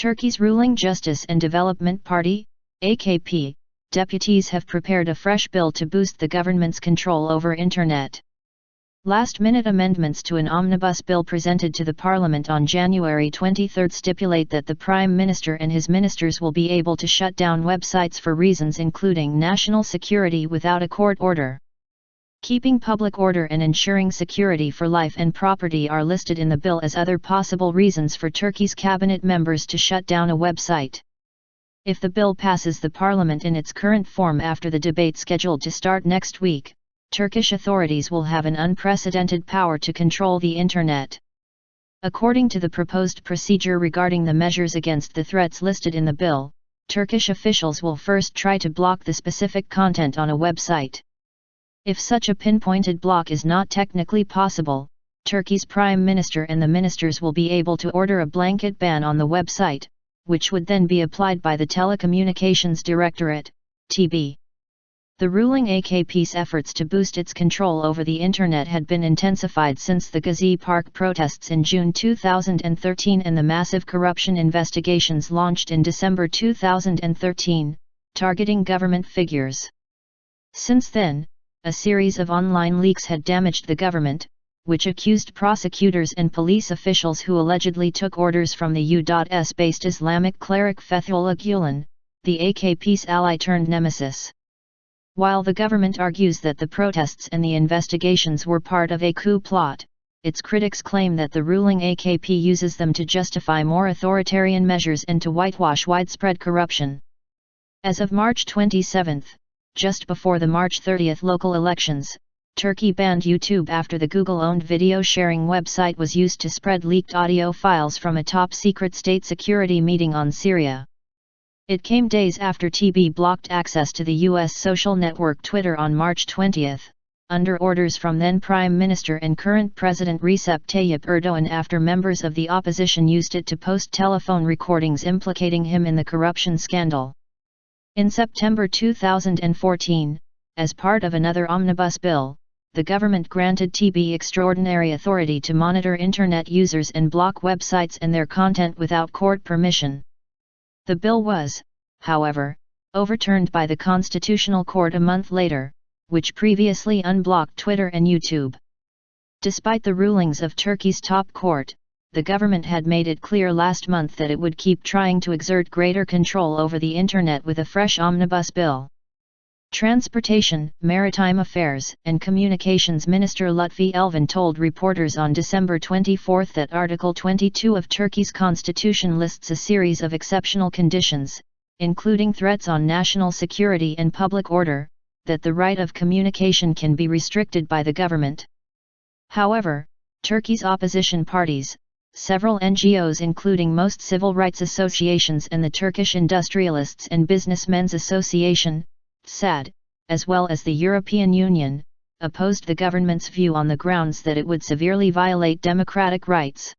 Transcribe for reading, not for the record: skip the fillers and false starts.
Turkey's ruling Justice and Development Party, AKP, deputies have prepared a fresh bill to boost the government's control over Internet. Last-minute amendments to an omnibus bill presented to the Parliament on January 23 stipulate that the Prime Minister and his ministers will be able to shut down websites for reasons including national security without a court order. Keeping public order and ensuring security for life and property are listed in the bill as other possible reasons for Turkey's cabinet members to shut down a website. If the bill passes the parliament in its current form after the debate scheduled to start next week, Turkish authorities will have an unprecedented power to control the Internet. According to the proposed procedure regarding the measures against the threats listed in the bill, Turkish officials will first try to block the specific content on a website. If such a pinpointed block is not technically possible, Turkey's Prime Minister and the ministers will be able to order a blanket ban on the website, which would then be applied by the Telecommunications Directorate, TB. The ruling AKP's efforts to boost its control over the Internet had been intensified since the Gezi Park protests in June 2013 and the massive corruption investigations launched in December 2013, targeting government figures. Since then, a series of online leaks had damaged the government, which accused prosecutors and police officials who allegedly took orders from the U.S.-based Islamic cleric Fethullah Gülen, the AKP's ally-turned-nemesis. While the government argues that the protests and the investigations were part of a coup plot, its critics claim that the ruling AKP uses them to justify more authoritarian measures and to whitewash widespread corruption. As of March 27, just before the March 30 local elections, Turkey banned YouTube after the Google-owned video-sharing website was used to spread leaked audio files from a top-secret state security meeting on Syria. It came days after TB blocked access to the U.S. social network Twitter on March 20, under orders from then Prime Minister and current President Recep Tayyip Erdogan after members of the opposition used it to post telephone recordings implicating him in the corruption scandal. In September 2014, as part of another omnibus bill, the government granted TB extraordinary authority to monitor Internet users and block websites and their content without court permission. The bill was, however, overturned by the Constitutional Court a month later, which previously unblocked Twitter and YouTube. Despite the rulings of Turkey's top court, the government had made it clear last month that it would keep trying to exert greater control over the Internet with a fresh omnibus bill. Transportation, Maritime Affairs and Communications Minister Lutfi Elvan told reporters on December 24 that Article 22 of Turkey's constitution lists a series of exceptional conditions, including threats on national security and public order, that the right of communication can be restricted by the government. However, Turkey's opposition parties, several NGOs including most civil rights associations and the Turkish Industrialists and Businessmen's Association, SAD, as well as the European Union, opposed the government's view on the grounds that it would severely violate democratic rights.